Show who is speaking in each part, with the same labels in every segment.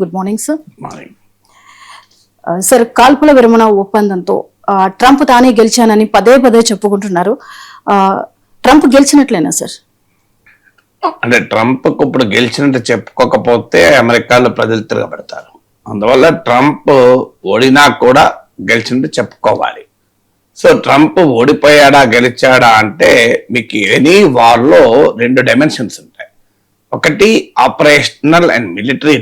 Speaker 1: Good morning sir.
Speaker 2: Morning.
Speaker 1: Sir, కాల్పుల విరమణ ఒప్పందంతో ట్రంప్ తానే గెలిచానని పదే పదే చెప్పుకుంటున్నారు. ట్రంప్ గెలిచినట్లేనా సార్?
Speaker 2: అంటే ట్రంప్ ఇప్పుడు గెలిచినట్టు చెప్పుకోకపోతే అమెరికాలో ప్రజలు తిరగబడతారు. అందువల్ల ట్రంప్ ఓడినా కూడా గెలిచినట్టు చెప్పుకోవాలి. సో ట్రంప్ ఓడిపోయాడా గెలిచాడా అంటే మీకు ఎనీ వార్లో రెండు డైమెన్షన్స్ ఉంటాయి. ఒకటి ఆపరేషనల్ అండ్ మిలిటరీ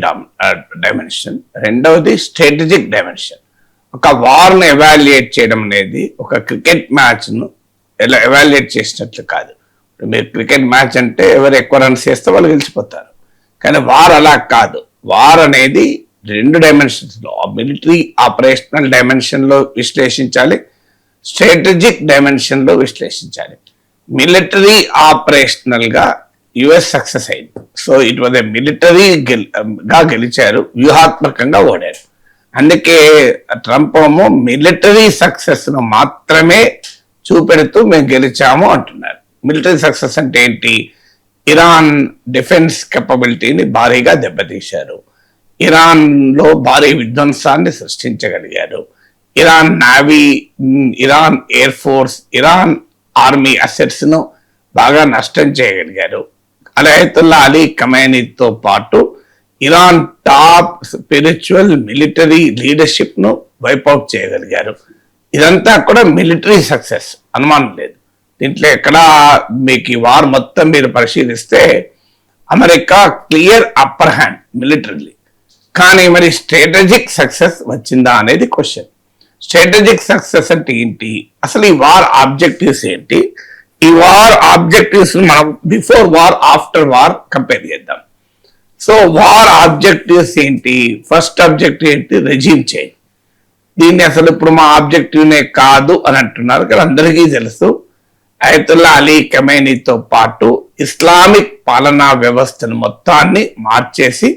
Speaker 2: డైమెన్షన్, రెండవది స్ట్రాటజిక్ డైమెన్షన్. ఒక వార్ను ఎవాల్యుయేట్ చేయడం అనేది ఒక క్రికెట్ మ్యాచ్ను ఎవాల్యుయేట్ చేసినట్లు కాదు. మీరు క్రికెట్ మ్యాచ్ అంటే ఎవరు ఎక్కువ రన్స్ చేస్తే వాళ్ళు గెలిచిపోతారు. కానీ వార్ అలా కాదు. వార్ అనేది రెండు డైమెన్షన్స్లో, మిలిటరీ ఆపరేషనల్ డైమెన్షన్లో విశ్లేషించాలి, స్ట్రాటజిక్ డైమెన్షన్లో విశ్లేషించాలి. మిలిటరీ ఆపరేషనల్గా యుఎస్ సక్సెస్ అయింది. సో ఇట్ వాజ్ ఏ మిలిటరీగా గెలిచారు, వ్యూహాత్మకంగా ఓడారు. అందుకే ట్రంప్ ఏమో మిలిటరీ సక్సెస్ను మాత్రమే చూపెడుతూ మేము గెలిచాము అంటున్నారు. మిలిటరీ సక్సెస్ అంటే ఏంటి? ఇరాన్ డిఫెన్స్ కెపబిలిటీని భారీగా దెబ్బతీశారు, ఇరాన్లో భారీ విధ్వంసాన్ని సృష్టించగలిగారు, Iran navy, Iran air force, Iran army అసెట్స్ను బాగా నష్టం చేయగలిగారు. అయతుల్లా అలీ ఖమేనీతో పాటు ఇరాన్ టాప్ స్పిరిచువల్ మిలిటరీ లీడర్షిప్ను వైపౌట్ చేయగలిగారు. ఇదంతా కూడా మిలిటరీ సక్సెస్, అనుమానం లేదు. దీంట్లో ఎక్కడ మీకు ఈ వార్ మొత్తం మీరు పరిశీలిస్తే America clear upper hand militarily. కానీ మరి స్ట్రాటజిక్ సక్సెస్ వచ్చిందా అనేది క్వశ్చన్. స్ట్రాటజిక్ సక్సెస్ అంటే ఏంటి? అసలు ఈ వార్ ఆబ్జెక్టివ్స్ ఏంటి? ఈ వార్ ఆబ్జెక్టివ్స్ మనం before war, after war compare చేద్దాం. సో వార్ ఆబ్జెక్టివ్స్ ఏంటి? ఫస్ట్ ఆబ్జెక్టివ్ ఏంటి? Regime change. దీన్ని అసలు ఇప్పుడు మా ఆబ్జెక్టివ్నే కాదు అని అంటున్నారు, కానీ అందరికీ తెలుసు అయతుల్లా అలీ ఖమేనీతో పాటు ఇస్లామిక్ పాలనా వ్యవస్థను మొత్తాన్ని మార్చేసి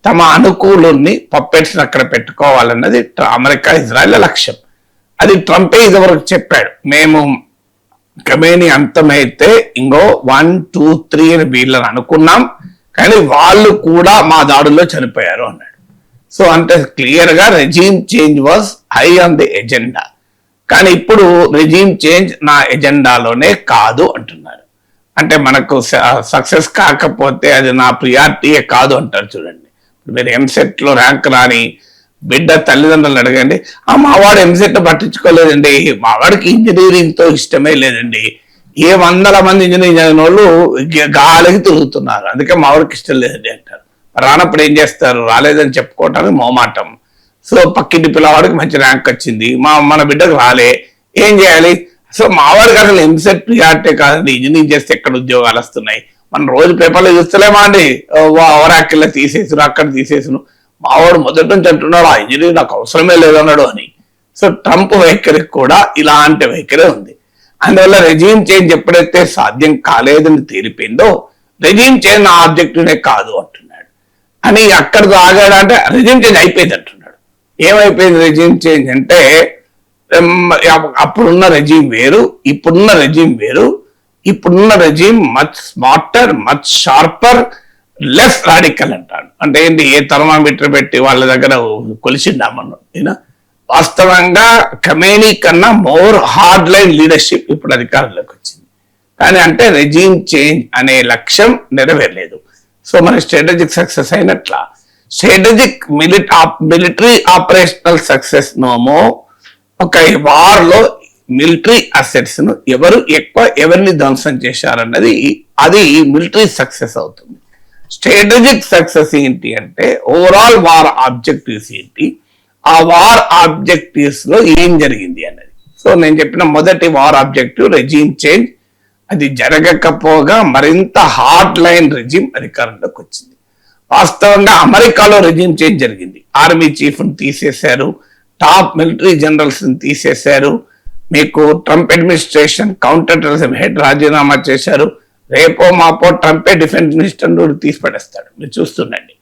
Speaker 2: తమ అనుకూలుని పప్పెట్స్ని అక్కడ పెట్టుకోవాలన్నది అమెరికా, ఇజ్రాయెల్ లక్ష్యం. అది ట్రంపే ఇదివరకు చెప్పాడు, మేము ఖమేనీ అంతమైతే ఇంకో 1, 2, 3 అని వీళ్ళని అనుకున్నాం, కానీ వాళ్ళు కూడా మా దాడుల్లో చనిపోయారు అన్నాడు. సో అంటే క్లియర్ గా regime change was high on the agenda. కానీ ఇప్పుడు రెజీమ్ చేంజ్ నా ఎజెండాలోనే కాదు అంటున్నారు. అంటే మనకు సక్సెస్ కాకపోతే అది నా ప్రియారిటీయే కాదు అంటారు. చూడండి, మీరు ఎంసెట్ లో ర్యాంక్ రాని బిడ్డ తల్లిదండ్రులు అడగండి, మావాడు ఎంసెట్ పట్టించుకోలేదండి, మావాడికి ఇంజనీరింగ్ తో ఇష్టమే లేదండి, ఏ 100 మంది ఇంజనీరింగ్ చదివిన వాళ్ళు గాలికి తిరుగుతున్నారు, అందుకే మావాడికి ఇష్టం లేదండి అంటారు. రానప్పుడు ఏం చేస్తారు? రాలేదని చెప్పుకోవటానికి మొహమాటం. సో పక్కింటి పిల్లవాడికి మంచి ర్యాంక్ వచ్చింది, మన బిడ్డకు రాలే, ఏం చేయాలి? సో మావాడికి అసలు ఎంసెట్ ప్రియారిటీ కాదండి, ఇంజనీరింగ్ చేస్తే ఎక్కడ ఉద్యోగాలు వస్తున్నాయి, మనం రోజు పేపర్లో చూస్తలేమా అండి, ఓరాకిల్లో తీసేసును, అక్కడ తీసేసును. మావాడు మొదటి నుంచి అంటున్నాడు ఆ ఇంజనీరింగ్ నాకు అవసరమే లేదన్నాడు అని. సో ట్రంప్ వైఖరికి కూడా ఇలాంటి వైఖరే ఉంది. అందువల్ల రెజీమ్ చేంజ్ ఎప్పుడైతే సాధ్యం కాలేదని తేలిపోయిందో, రెజీమ్ చేంజ్ నా ఆబ్జెక్టివ్నే కాదు అంటున్నాడు. అని అక్కడ ఆగాడంటే రెజీమ్ చేంజ్ అయిపోయింది అంటున్నాడు. ఏమైపోయింది రెజీమ్ చేంజ్ అంటే, అప్పుడున్న రెజీమ్ వేరు, ఇప్పుడున్న రెజీమ్ వేరు. ఇప్పుడున్న regime much smarter, much sharper, less radical అంటాడు. అంటే ఏంటి? ఏ థర్మామీటర్ పెట్టి వాళ్ళ దగ్గర కొలిసిండామన్నా. వాస్తవంగా ఖమేనీ కన్నా మోర్ హార్డ్ లైన్ లీడర్షిప్ ఇప్పుడు అధికారంలోకి వచ్చింది. కానీ అంటే రెజీమ్ చేంజ్ అనే లక్ష్యం నెరవేరలేదు. సో మన స్ట్రాటజిక్ సక్సెస్ అయినట్లా. స్ట్రాటజిక్ మిలిటరీ ఆపరేషనల్ సక్సెస్ నోమో ఒక వార్ లో మిలిటరీ అసెట్స్ ను ఎవరిని ధ్వంసం చేశారన్నది అది మిలిటరీ సక్సెస్ అవుతుంది. స్ట్రాటజిక్ సక్సెస్ ఏంటి అంటే ఓవరాల్ వార్ ఆబ్జెక్టివ్స్ ఏంటి, ఆ వార్ ఆబ్జెక్టివ్స్ లో ఏం జరిగింది అన్నది. సో నేను చెప్పిన మొదటి వార్ ఆబ్జెక్టివ్ రెజీమ్ చేంజ్. అది జరగకపోగా మరింత హార్డ్ లైన్ రెజీమ్ అధికారంలోకి వచ్చింది. వాస్తవంగా అమెరికాలో రెజీమ్ చేంజ్ జరిగింది. ఆర్మీ చీఫ్ ని తీసేశారు, టాప్ మిలిటరీ జనరల్స్ ని తీసేశారు. మీకు Trump administration counter terrorism head రాజీనామా చేశారు. రేపో మాపో ట్రంపే డిఫెన్స్ మినిస్టర్ తీసి పడేస్తాడు, మీరు చూస్తుండండి.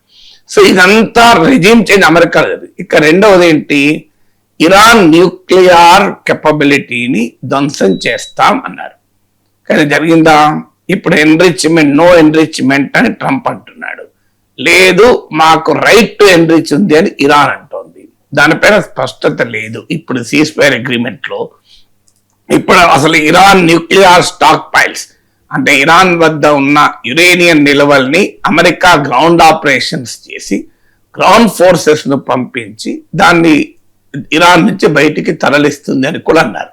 Speaker 2: సో ఇదంతా రెజీమ్ చేంజ్ అమెరికాలో జరిగింది. ఇక రెండవది ఏంటి? ఇరాన్ న్యూక్లియర్ కెపబిలిటీని ధ్వంసం చేస్తాం అన్నారు. కానీ జరిగిందా? ఇప్పుడు ఎన్రిచ్మెంట్, నో ఎన్రిచ్మెంట్ అని ట్రంప్ అంటున్నాడు. లేదు, మాకు రైట్ టు ఎన్రిచ్ ఉంది అని ఇరాన్ అంటోంది. దానిపైన స్పష్టత లేదు ఇప్పుడు సీజ్ ఫైర్ అగ్రిమెంట్ లో. ఇప్పుడు అసలు ఇరాన్ న్యూక్లియర్ స్టాక్ పైల్స్ అంటే ఇరాన్ వద్ద ఉన్న యురేనియం నిల్వల్ని అమెరికా గ్రౌండ్ ఆపరేషన్స్ చేసి గ్రౌండ్ ఫోర్సెస్ ను పంపించి దాన్ని ఇరాన్ నుంచి బయటికి తరలిస్తుంది అని కూడా అన్నారు.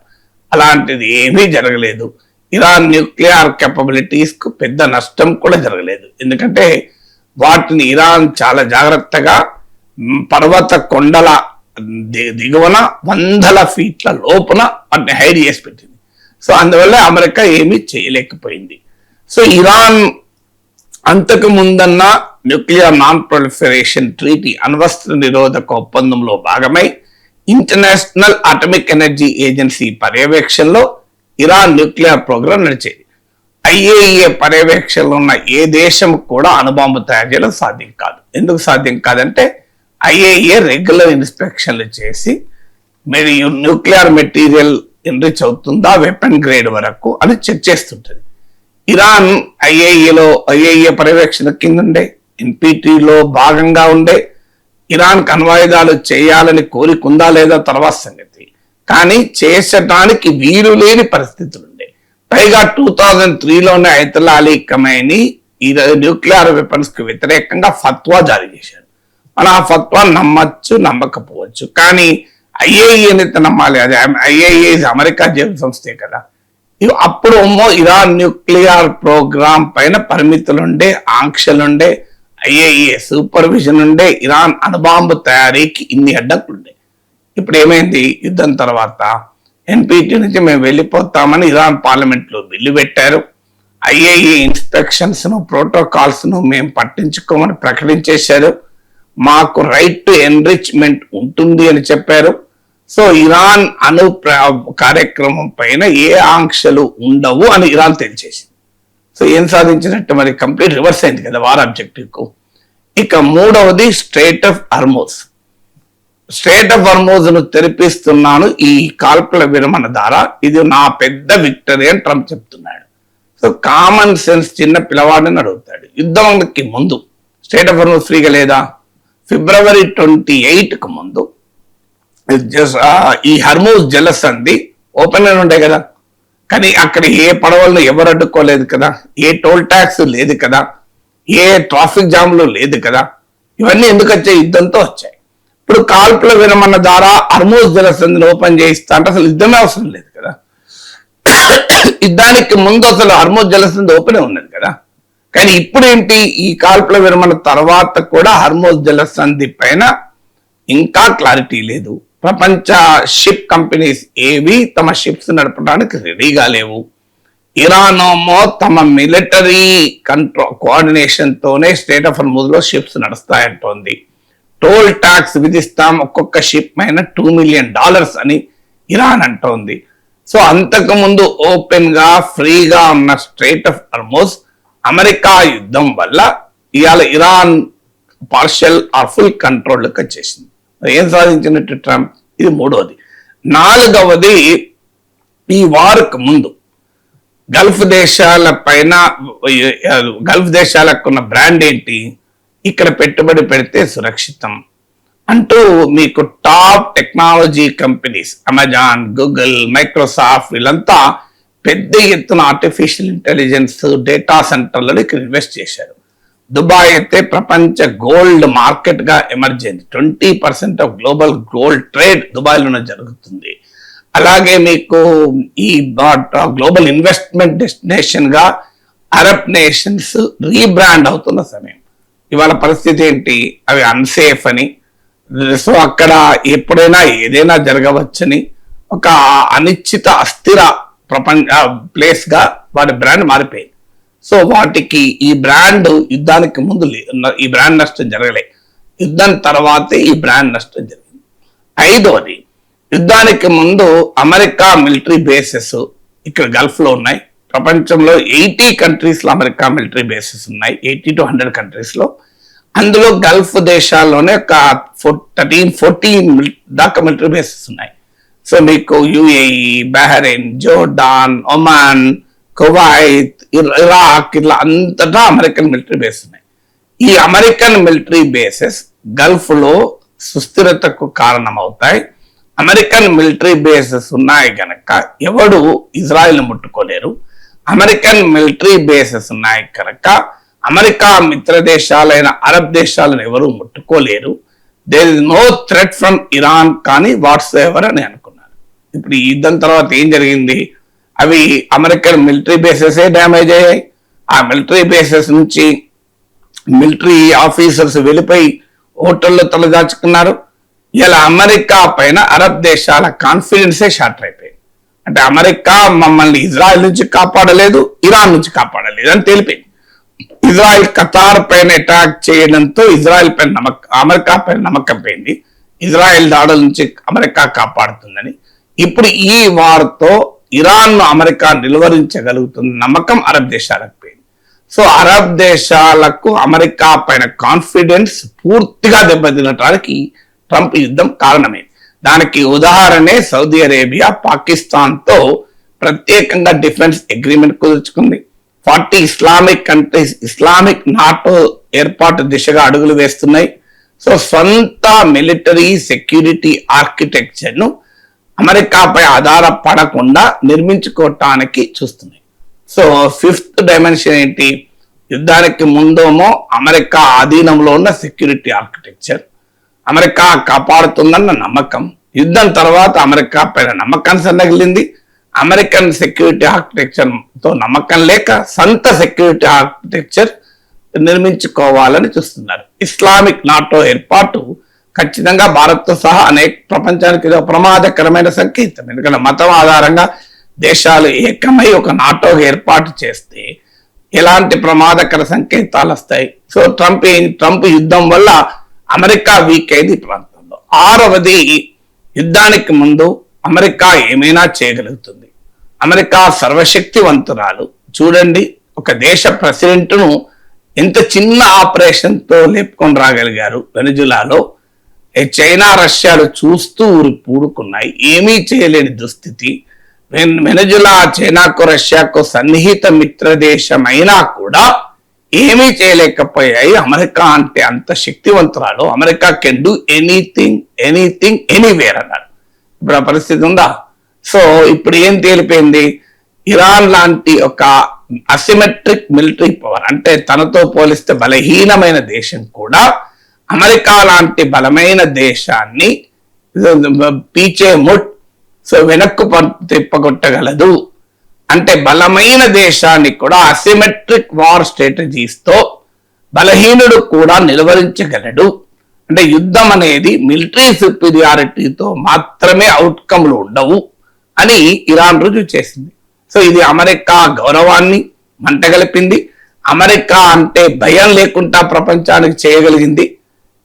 Speaker 2: అలాంటిది ఏమీ జరగలేదు. ఇరాన్ న్యూక్లియర్ కెపబిలిటీస్ కు పెద్ద నష్టం కూడా జరగలేదు. ఎందుకంటే వాటిని ఇరాన్ చాలా జాగ్రత్తగా పర్వత కొండల దిగువన 100 ఫీట్ల లోపున వాటిని హైడ్ చేసి పెట్టింది. సో అందువల్ల అమెరికా ఏమీ చేయలేకపోయింది. సో ఇరాన్ అంతకు ముందన్న న్యూక్లియర్ నాన్ ప్రొలిఫరేషన్ ట్రీటీ అణ్వస్త్ర నిరోధక ఒప్పందంలో భాగమై ఇంటర్నేషనల్ అటామిక్ ఎనర్జీ ఏజెన్సీ పర్యవేక్షణలో ఇరాన్ న్యూక్లియర్ ప్రోగ్రాం నడిచేది. IAEA పర్యవేక్షణలో ఉన్న ఏ దేశం కూడా అణుబాంబు తయారు చేయడం సాధ్యం కాదు. ఎందుకు సాధ్యం కాదంటే IAEA రెగ్యులర్ ఇన్స్పెక్షన్లు చేసి మరి న్యూక్లియర్ మెటీరియల్ ఎన్రిచ్ అవుతుందా వెపన్ గ్రేడ్ వరకు అని చెక్ చేస్తుంటది. ఇరాన్ IAEA పర్యవేక్షణ కింద ఉండే, NPTలో భాగంగా ఉండే, ఇరాన్ కన్వాయుధాలు చేయాలని కోరికుందా లేదా తర్వాత సంగతి. కానీ చేసటానికి వీలు లేని పరిస్థితులు ఉండే. పైగా 2003లోనే అయతుల్లా అలీ ఖమైనీ ఈ న్యూక్లియర్ వెపన్స్ కు వ్యతిరేకంగా ఫత్వా జారీ చేశారు. మనం ఆ ఫత్వా నమ్మచ్చు నమ్మకపోవచ్చు, కానీ IAEA నమ్మాలి. అది IAEA అమెరికా జీవ సంస్థే కదా. అప్పుడు ఇరాన్ న్యూక్లియర్ ప్రోగ్రాం పైన పరిమితులుండే, ఆంక్షలుండే, IAEA సూపర్విజన్ ఉండే, ఇరాన్ అణుబాంబు తయారీకి ఇన్ని అడ్డంకులుండే. ఇప్పుడు ఏమైంది? యుద్ధం తర్వాత NPT నుంచి మేము వెళ్ళిపోతామని ఇరాన్ పార్లమెంట్ లో బిల్లు పెట్టారు. IAEA ఇన్స్పెక్షన్స్ ను ప్రోటోకాల్స్ ను మేము పట్టించుకోమని ప్రకటించేశారు. మాకు రైట్ టు ఎన్రిచ్మెంట్ ఉంటుంది అని చెప్పారు. సో ఇరాన్ అణు కార్యక్రమం పైన ఏ ఆంక్షలు ఉండవు అని ఇరాన్ తెలిచేసింది. సో ఏం సాధించినట్టు? మరి కంప్లీట్ రివర్స్ అయింది కదా వార్ ఆబ్జెక్టివ్ కు. ఇక మూడవది strait of Hormuz. Strait of Hormuz ను తెరిపిస్తున్నాను ఈ కాల్పుల విరమణ ద్వారా, ఇది నా పెద్ద విక్టరీ అని ట్రంప్ చెప్తున్నాడు. సో కామన్ సెన్స్ చిన్న పిల్లవాడిని అడుగుతాడు. యుద్ధానికి ముందు స్ట్రెయిట్ ఆఫ్ హార్మోజ్ ఫ్రీగా లేదా? February 28కు ముందు ఈ హర్మూజ్ జలసంధి ఓపెన్ అని ఉండే కదా, కానీ అక్కడ ఏ పడవలను ఎవరు అడ్డుకోలేదు కదా, ఏ టోల్ ట్యాక్స్ లేదు కదా, ఏ ట్రాఫిక్ జామ్లు లేదు కదా. ఇవన్నీ ఎందుకు వచ్చాయి? యుద్ధంతో వచ్చాయి. ఇప్పుడు కాల్పుల విరమణ ద్వారా హర్మూజ్ జలసంధిని ఓపెన్ చేయిస్తా అంటే అసలు యుద్ధమే అవసరం లేదు కదా. యుద్ధానికి ముందు అసలు హర్మూజ్ జలసంధి ఓపెన్ ఉన్నది కదా. కానీ ఇప్పుడు ఏంటి? ఈ కాల్పుల విరమణ తర్వాత కూడా హర్మూజ్ జలసంధి పైన ఇంకా క్లారిటీ లేదు. ప్రపంచ షిప్ కంపెనీస్ ఏవి తమ షిప్స్ నడపడానికి రెడీగా లేవు. ఇరాన్ తమ మిలిటరీ కంట్రోల్ కోఆర్డినేషన్ తోనే స్టేట్ ఆఫ్ హర్మూజ్ లో షిప్స్ నడుస్తాయంటోంది. టోల్ ట్యాక్స్ విధిస్తాం ఒక్కొక్క షిప్ పైన $2 మిలియన్ అని ఇరాన్ అంటోంది. సో అంతకు ముందు ఓపెన్ గా ఫ్రీగా ఉన్న స్ట్రెయిట్ ఆఫ్ హర్మూజ్ అమెరికా యుద్ధం వల్ల ఇవాళ ఇరాన్ పార్షియల్ ఆర్ ఫుల్ కంట్రోల్కి వచ్చేసింది. ఏం సాధించినట్టు ట్రంప్? ఇది మూడవది. నాలుగవది, ఈ వార్కు ముందు గల్ఫ్ దేశాల పైన గల్ఫ్ దేశాలకు ఉన్న బ్రాండ్ ఏంటి? ఇక్కడ పెట్టుబడి పెడితే సురక్షితం అంటూ మీకు top technology companies Amazon, Google, Microsoft వీళ్ళంతా పెద్ద ఎత్తున ఆర్టిఫిషియల్ ఇంటెలిజెన్స్ డేటా సెంటర్లను ఇక్కడ ఇన్వెస్ట్ చేశారు. దుబాయ్ అయితే ప్రపంచ గోల్డ్ మార్కెట్ గా ఎమర్జ్ అయింది. 20% ఆఫ్ గ్లోబల్ గోల్డ్ ట్రేడ్ దుబాయ్లోనే జరుగుతుంది. అలాగే మీకు ఈ గ్లోబల్ ఇన్వెస్ట్మెంట్ డెస్టినేషన్ గా అరబ్ నేషన్స్ రీబ్రాండ్ అవుతున్న సమయం. ఇవాళ పరిస్థితి ఏంటి? అవి అన్సేఫ్ అని, సో అక్కడ ఎప్పుడైనా ఏదైనా జరగవచ్చని ఒక అనిశ్చిత అస్థిర ప్రపంచ ప్లేస్ గా వాటి బ్రాండ్ మారిపోయింది. సో వాటికి ఈ బ్రాండ్ యుద్ధానికి ముందు ఈ బ్రాండ్ నష్టం జరగలే, యుద్ధం తర్వాతే ఈ బ్రాండ్ నష్టం జరిగింది. ఐదవది, యుద్ధానికి ముందు అమెరికా మిలిటరీ బేసెస్ ఇక్కడ గల్ఫ్ లో ఉన్నాయి. ప్రపంచంలో 80 కంట్రీస్ లో అమెరికా మిలిటరీ బేసెస్ ఉన్నాయి, 80 to 100 కంట్రీస్ లో. అందులో గల్ఫ్ దేశాల్లోనే ఒక 13-14 దాకా మిలిటరీ బేసెస్ ఉన్నాయి. సో మీకు UAE, Bahrain, Jordan, Oman, Kuwait, Iraq ఇట్లా అంతటా అమెరికన్ మిలిటరీ బేస్ ఉన్నాయి. ఈ అమెరికన్ మిలిటరీ బేసెస్ గల్ఫ్ లో సుస్థిరతకు కారణమవుతాయి. అమెరికన్ మిలిటరీ బేసెస్ ఉన్నాయి కనుక ఎవడు ఇజ్రాయెల్ ముట్టుకోలేరు. అమెరికన్ మిలిటరీ బేసెస్ ఉన్నాయి కనుక అమెరికా మిత్ర దేశాలైన అరబ్ దేశాలను ఎవరు ముట్టుకోలేరు. There is no threat from Iran కానీ వాట్స్ ఎవర్ అని అనుకున్నారు. ఇప్పుడు ఈ యుద్ధం తర్వాత ఏం జరిగింది? అవి అమెరికన్ మిలిటరీ బేసెస్ డ్యామేజ్ అయ్యాయి. ఆ మిలిటరీ బేసెస్ నుంచి మిలిటరీ ఆఫీసర్స్ వెళ్ళిపోయి హోటల్లో తలదాచుకున్నారు. ఇలా అమెరికా పైన అరబ్ దేశాల కాన్ఫిడెన్సే షార్టర్ అయిపోయింది. అంటే అమెరికా మమ్మల్ని ఇజ్రాయెల్ నుంచి కాపాడలేదు, ఇరాన్ నుంచి కాపాడలేదు అని తెలిపింది. ఇజ్రాయెల్ ఖతార్ పైన అటాక్ చేయడంతో ఇజ్రాయెల్ పైన అమెరికా పైన నమ్మకం పోయింది. ఇజ్రాయెల్ దాడుల నుంచి అమెరికా కాపాడుతుందని. ఇప్పుడు ఈ వార్తో ఇరాన్ ను అమెరికా నిలువరించగలుగుతున్న నమ్మకం అరబ్ దేశాలకు పోయింది. సో అరబ్ దేశాలకు అమెరికా పైన కాన్ఫిడెన్స్ పూర్తిగా దెబ్బతినటానికి ట్రంప్ యుద్ధం కారణమైంది. దానికి ఉదాహరణే సౌదీ అరేబియా పాకిస్తాన్ తో ప్రత్యేకంగా డిఫెన్స్ అగ్రిమెంట్ కుదుర్చుకుంది. 40 ఇస్లామిక్ కంట్రీస్ ఇస్లామిక్ నాటో ఏర్పాటు దిశగా అడుగులు వేస్తున్నాయి. సో సొంత మిలిటరీ సెక్యూరిటీ ఆర్కిటెక్చర్ ను అమెరికాపై ఆధారపడకుండా నిర్మించుకోవటానికి చూస్తున్నాయి. సో 5th డైమెన్షన్ ఏంటి? యుద్ధానికి ముందేమో అమెరికా ఆధీనంలో ఉన్న సెక్యూరిటీ ఆర్కిటెక్చర్, అమెరికా కాపాడుతుందన్న నమ్మకం. యుద్ధం తర్వాత అమెరికా పైన నమ్మకం సన్నగిలింది. అమెరికన్ సెక్యూరిటీ ఆర్కిటెక్చర్ తో నమ్మకం లేక సొంత సెక్యూరిటీ ఆర్కిటెక్చర్ నిర్మించుకోవాలని చూస్తున్నారు. ఇస్లామిక్ నాటో ఏర్పాటు ఖచ్చితంగా భారత్తో సహా అనేక ప్రపంచానికి ఇది ఒక ప్రమాదకరమైన సంకేతం. ఎందుకంటే మతం ఆధారంగా దేశాలు ఏకమై ఒక నాటో ఏర్పాటు చేస్తే ఎలాంటి ప్రమాదకర సంకేతాలు వస్తాయి. సో ట్రంప్ యుద్ధం వల్ల అమెరికా వీక్ అయింది ఈ ప్రాంతంలో. 6వది, యుద్ధానికి ముందు అమెరికా ఏమైనా చేయగలుగుతుంది. అమెరికా సర్వశక్తివంతురాలు. చూడండి, ఒక దేశ ప్రెసిడెంట్ ను ఎంత చిన్న ఆపరేషన్ తో లేపుకొని రాగలిగారు వెనుజులాలో. చైనా రష్యాలు చూస్తూ ఊరి పూడుకున్నాయి. ఏమీ చేయలేని దుస్థితి. వెనుజులా చైనాకు రష్యాకు సన్నిహిత మిత్ర దేశమైనా కూడా ఏమీ చేయలేకపోయాయి. అమెరికా అంటే అంత శక్తివంతురాలు. America can do anything anywhere అన్నారు. ఇప్పుడు ఆ పరిస్థితి ఉందా? సో ఇప్పుడు ఏం తేలిపోయింది? ఇరాన్ లాంటి ఒక అసిమెట్రిక్ మిలిటరీ పవర్, అంటే తనతో పోలిస్తే బలహీనమైన దేశం కూడా అమెరికా లాంటి బలమైన దేశాన్ని పీచే ముట్, సో వెనక్కు తిప్పగొట్టగలదు. అంటే బలమైన దేశాన్ని కూడా అసిమెట్రిక్ వార్ స్ట్రాటజీస్ తో బలహీనుడు కూడా నిలువరించగలడు. అంటే యుద్ధం అనేది మిలిటరీ సుపీరియారిటీతో మాత్రమే అవుట్కమ్లు ఉండవు అని ఇరాన్ రుజువు చేసింది. సో ఇది అమెరికా గౌరవాన్ని మంటగలిపింది. అమెరికా అంటే భయం లేకుండా ప్రపంచానికి చేయగలిగింది.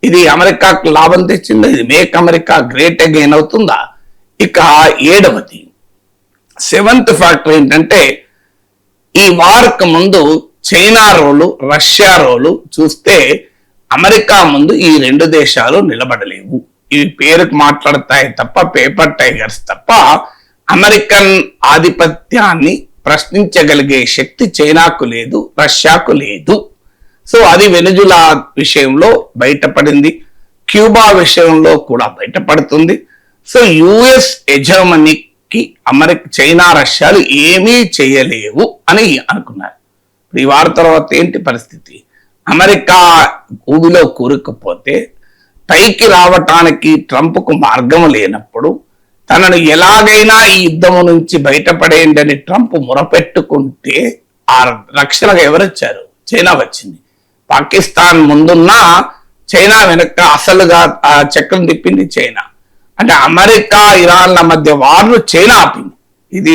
Speaker 2: ఇది అమెరికాకు లాభం తెచ్చింది. ఇది మేక్ అమెరికా గ్రేట్ అగైన్ అవుతుందా? ఇక 7వది, 7th ఫ్యాక్టర్ ఏంటంటే, ఈ వార్కు ముందు చైనా రోలు, రష్యా రోలు చూస్తే అమెరికా ముందు ఈ 2 దేశాలు నిలబడలేవు. ఇవి పేరుకు మాట్లాడతాయి తప్ప, పేపర్ టైగర్స్ తప్ప అమెరికన్ ఆధిపత్యాన్ని ప్రశ్నించగలిగే శక్తి చైనాకు లేదు, రష్యాకు లేదు. సో అది వెనుజులా విషయంలో బయటపడింది, క్యూబా విషయంలో కూడా బయటపడుతుంది. సో యుఎస్ హెజమనీకి చైనా రష్యాలు ఏమీ చేయలేవు అని అనుకున్నారు. ఈ వార్ తర్వాత ఏంటి పరిస్థితి? అమెరికా ఊబిలో కూరుకుపోతే పైకి రావటానికి ట్రంప్కు మార్గం లేనప్పుడు తనను ఎలాగైనా ఈ యుద్ధము నుంచి బయటపడేయండి అని ట్రంప్ మొరపెట్టుకుంటే ఆ రక్షణగా ఎవరొచ్చారు? చైనా వచ్చింది. పాకిస్తాన్ ముందున్నా చైనా వెనక అసలుగా ఆ చక్రం తిప్పింది చైనా. అంటే అమెరికా ఇరాన్ల మధ్య వార్ను చైనా ఆపింది. ఇది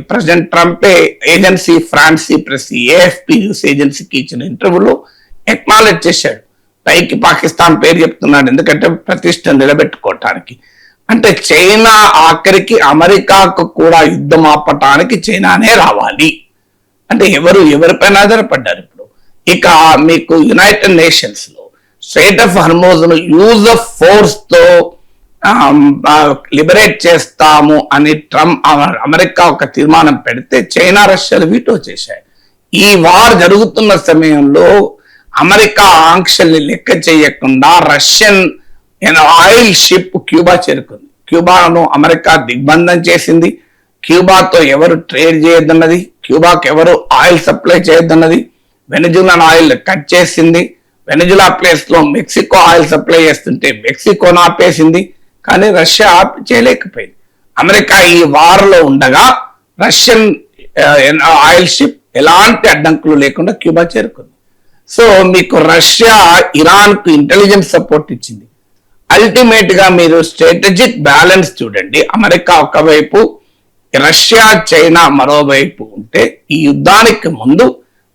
Speaker 2: ప్రెసిడెంట్ ట్రంపే agency France press AFP news ఏజెన్సీకి ఇచ్చిన ఇంటర్వ్యూలో ఎక్నాలెడ్జ్ చేశాడు. పైకి పాకిస్తాన్ పేరు చెప్తున్నాడు, ఎందుకంటే ప్రతిష్ట నిలబెట్టుకోవటానికి. అంటే చైనా ఆఖరికి అమెరికాకు కూడా యుద్ధం ఆపటానికి చైనానే రావాలి. అంటే ఎవరిపైన ఆధారపడ్డారు ఇప్పుడు? ఇక మీకు యునైటెడ్ నేషన్స్ లో స్ట్రైట్ ఆఫ్ హార్మోజ్ ను యూజ్ ఆఫ్ ఫోర్స్ తో లిబరేట్ చేస్తాము అని అమెరికా ఒక తీర్మానం పెడితే చైనా రష్యాలు వీటో చేశాయి. ఈ వార్ జరుగుతున్న సమయంలో అమెరికా ఆంక్షల్ని లెక్క చేయకుండా రష్యన్ ఆయిల్ షిప్ క్యూబా చేరుకుంది. క్యూబాను అమెరికా దిగ్బంధం చేసింది. క్యూబాతో ఎవరు ట్రేడ్ చేయొద్దన్నది, క్యూబాకి ఎవరు ఆయిల్ సప్లై చేయొద్దన్నది, వెనజులాన్ ఆయిల్ కట్ చేసింది. వెనజులా ప్లేస్ లో మెక్సికో ఆయిల్ సప్లై చేస్తుంటే మెక్సికోను ఆపేసింది. కానీ రష్యా చేయలేకపోయింది. అమెరికా ఈ వార్లో ఉండగా రష్యన్ ఆయిల్ షిప్ ఎలాంటి అడ్డంకులు లేకుండా క్యూబా చేరుకుంది. సో మీకు రష్యా ఇరాన్ కు ఇంటెలిజెన్స్ సపోర్ట్ ఇచ్చింది. అల్టిమేట్ గా మీరు స్ట్రాటజిక్ బ్యాలెన్స్ చూడండి. అమెరికా ఒకవైపు, రష్యా చైనా మరోవైపు ఉంటే ఈ యుద్ధానికి ముందు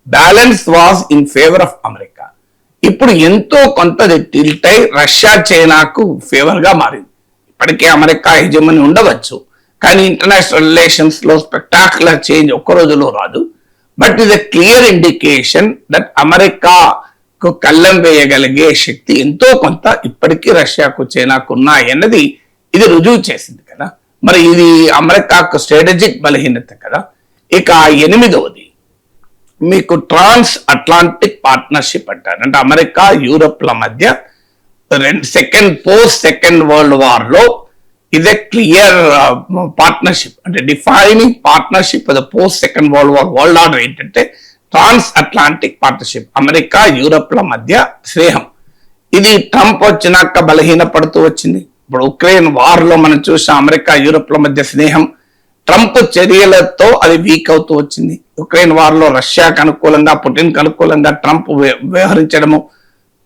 Speaker 2: balance was in favour of America. ఇప్పుడు ఎంతో కొంత టిల్ట్ అయి రష్యా చైనాకు ఫేవర్ గా మారింది. ఇప్పటికే అమెరికా హెజమని ఉండవచ్చు, కానీ ఇంటర్నేషనల్ రిలేషన్స్ లో స్పెక్టాక్యులర్ చేంజ్ ఒక్క రోజులో రాదు. బట్ ఇది క్లియర్ ఇండికేషన్ దట్ అమెరికాకు కళ్ళం వేయగలిగే శక్తి ఎంతో కొంత ఇప్పటికీ రష్యాకు చైనాకు ఉన్నాయన్నది ఇది రుజువు చేసింది కదా. మరి ఇది అమెరికాకు స్ట్రాటజిక్ బలహీనత కదా. ఇక 8వది మీకు ట్రాన్స్ అట్లాంటిక్ పార్ట్నర్షిప్ అంటారు. అంటే అమెరికా యూరప్ల మధ్య పోస్ట్ సెకండ్ వరల్డ్ వార్ లో ఇదే క్లియర్ పార్ట్నర్షిప్, అంటే defining partnership for the post second world war world order ఏంటంటే ట్రాన్స్ అట్లాంటిక్ పార్ట్నర్షిప్, అమెరికా యూరప్ల మధ్య స్నేహం. ఇది ట్రంప్ వచ్చినాక బలహీన పడుతూ వచ్చింది. ఇప్పుడు ఉక్రెయిన్ వార్ లో మనం చూసాం అమెరికా యూరప్ల మధ్య స్నేహం. ట్రంప్ చర్యలతో అది వీక్ అవుతూ వచ్చింది. ఉక్రెయిన్ వార్ లో రష్యాకు అనుకూలంగా, పుటిన్కు అనుకూలంగా ట్రంప్ వ్యవహరించడము,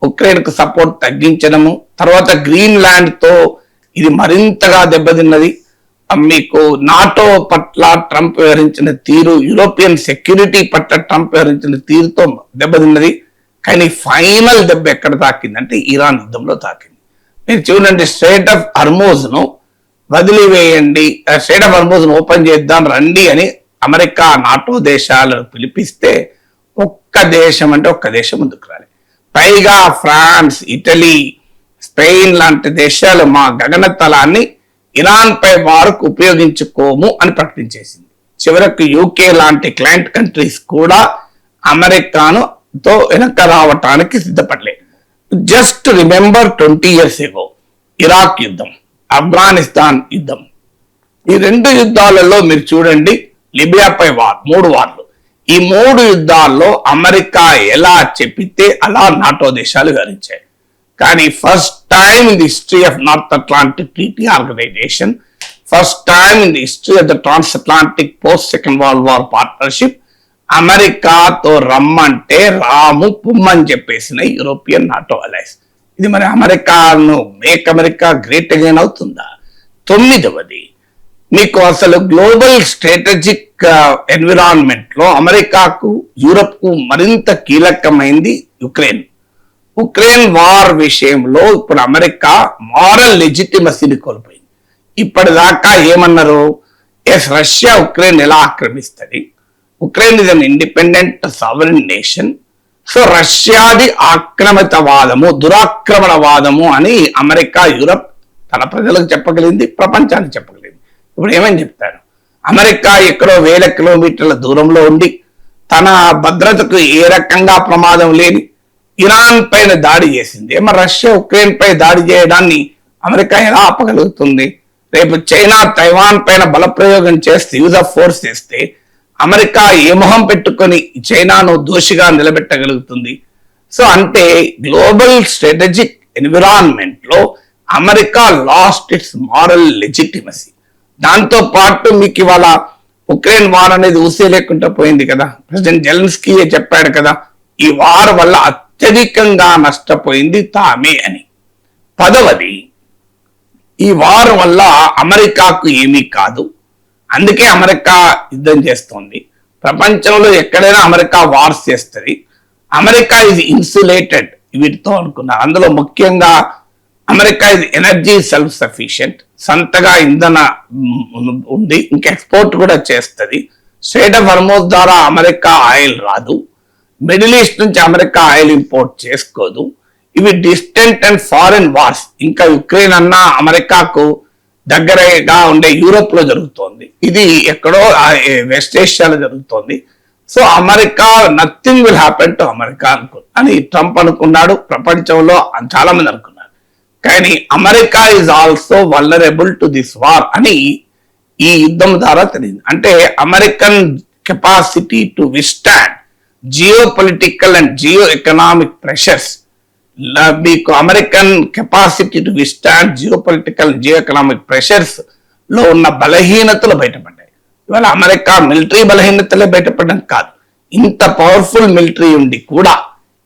Speaker 2: ఉక్రెయిన్ కు సపోర్ట్ తగ్గించడము, తర్వాత గ్రీన్లాండ్ తో ఇది మరింతగా దెబ్బతిన్నది. మీకు నాటో పట్ల ట్రంప్ వ్యవహరించిన తీరు, యూరోపియన్ సెక్యూరిటీ పట్ల ట్రంప్ వ్యవహరించిన తీరుతో దెబ్బతిన్నది. కానీ ఫైనల్ దెబ్బ ఎక్కడ తాకిందంటే ఇరాన్ యుద్ధంలో తాకింది. మీరు చూడండి, స్ట్రైట్ ఆఫ్ హార్మోజ్ ను వదిలివేయండి, స్ట్రైట్ ఆఫ్ హార్మోజ్ ను ఓపెన్ చేద్దాం రండి అని అమెరికా నాటో దేశాలను పిలిపిస్తే ఒక్క దేశం ముందుకు రాలి. పైగా ఫ్రాన్స్, ఇటలీ, స్పెయిన్ లాంటి దేశాలు మా గగనతలాన్ని ఇరాన్ పై వారికి ఉపయోగించుకోము అని ప్రకటించేసింది. చివరకు యూకే లాంటి క్లయింట్ కంట్రీస్ కూడా అమెరికాను తో వెనక రావటానికి సిద్ధపడలేదు. Just remember 20 years ago Iraq యుద్ధం, ఆఫ్ఘనిస్తాన్ యుద్ధం, ఈ 2 యుద్ధాలలో మీరు చూడండి, లిబియాపై వార్, 3 వార్లు. ఈ 3 యుద్ధాల్లో అమెరికా ఎలా చెప్పితే అలా నాటో దేశాలు వివరించాయి. కానీ first time in the history of North Atlantic Treaty Organisation, first time in the history of the transatlantic post second world war partnership అమెరికాతో రమ్మంటే రాము పుమ్మని చెప్పేసిన యూరోపియన్ నాటో అలయన్స్. ఇది మరి అమెరికాను మేక్ అమెరికా గ్రేట్ అగైన్ అవుతుందా? 9వది మీకు అసలు global strategic environment లో అమెరికాకు, యూరప్ కు మరింత కీలకమైంది ఉక్రెయిన్ వార్ విషయంలో ఇప్పుడు అమెరికా మారల్ లెజిటిమసీని కోల్పోయింది. ఇప్పటిదాకా ఏమన్నారు, ఎస్ రష్యా ఉక్రెయిన్ ఎలా ఆక్రమిస్తుంది, Ukraine is an independent sovereign nation, so రష్యాది ఆక్రమితవాదము, దురాక్రమణవాదము అని అమెరికా, యూరప్ తన ప్రజలకు చెప్పగలిగింది, ప్రపంచానికి చెప్పగలిగింది. ఇప్పుడు ఏమని చెప్తారు, అమెరికా ఎక్కడో వేల కిలోమీటర్ల దూరంలో ఉండి తన భద్రతకు ఏ రకంగా ప్రమాదం లేని ఇరాన్ పైన దాడి చేసింది. మరి రష్యా ఉక్రెయిన్ పై దాడి చేయడాన్ని అమెరికా ఎలా ఆపగలుగుతుంది? రేపు చైనా తైవాన్ పైన బలప్రయోగం చేస్తే, యూజ్ ఆఫ్ ఫోర్స్ చేస్తే అమెరికా ఏ మొహం పెట్టుకొని చైనాను దోషిగా నిలబెట్టగలుగుతుంది? సో అంటే గ్లోబల్ స్ట్రాటజిక్ ఎన్విరాన్మెంట్ లో America lost its moral legitimacy. దాంతో పాటు మీకు ఇవాళ ఉక్రెయిన్ వార్ అనేది ఊసే లేకుండా పోయింది కదా. ప్రెసిడెంట్ జెలెన్స్కీ చెప్పాడు కదా, ఈ వార్ వల్ల అత్యధికంగా నష్టపోయింది తామే అని. 10వది ఈ వార్ వల్ల అమెరికాకు ఏమీ కాదు, అందుకే అమెరికా యుద్ధం చేస్తోంది. ప్రపంచంలో ఎక్కడైనా అమెరికా వార్స్ చేస్తుంది. అమెరికా ఇది ఇన్సులేటెడ్ వీటితో అనుకున్నారు. అందులో ముఖ్యంగా అమెరికా ఇది ఎనర్జీ సెల్ఫ్ సఫిషియెంట్, సొంతగా ఇంధన ఉంది, ఇంకా ఎక్స్పోర్ట్ కూడా చేస్తుంది. స్ట్రైట్ ఆఫ్ హార్మోజ్ ద్వారా అమెరికా ఆయిల్ రాదు, మిడిల్ ఈస్ట్ నుంచి అమెరికా ఆయిల్ ఇంపోర్ట్ చేసుకోదు. ఇవి డిస్టెంట్ అండ్ ఫారెన్ వార్స్. ఇంకా యుక్రెయిన్ అన్నా అమెరికాకు దగ్గరగా ఉండే యూరోప్ లో జరుగుతోంది, ఇది ఎక్కడో వెస్ట్ ఏషియాలో జరుగుతోంది. So America nothing will happen to America అని ట్రంప్ అనుకున్నాడు, ప్రపంచంలో చాలా మంది అనుకున్నారు. కానీ America is also vulnerable to this war అని ఈ యుద్ధం ద్వారా తెలియదు. అంటే American capacity to withstand geopolitical and geoeconomic pressures, మీకు American capacity to withstand geopolitical geoeconomic pressures లో ఉన్న బలహీనతలు బయటపడ్డాయి. ఇవాళ అమెరికా మిలిటరీ బలహీనతలే బయటపడడం కాదు, ఇంత పవర్ఫుల్ మిలిటరీ ఉండి కూడా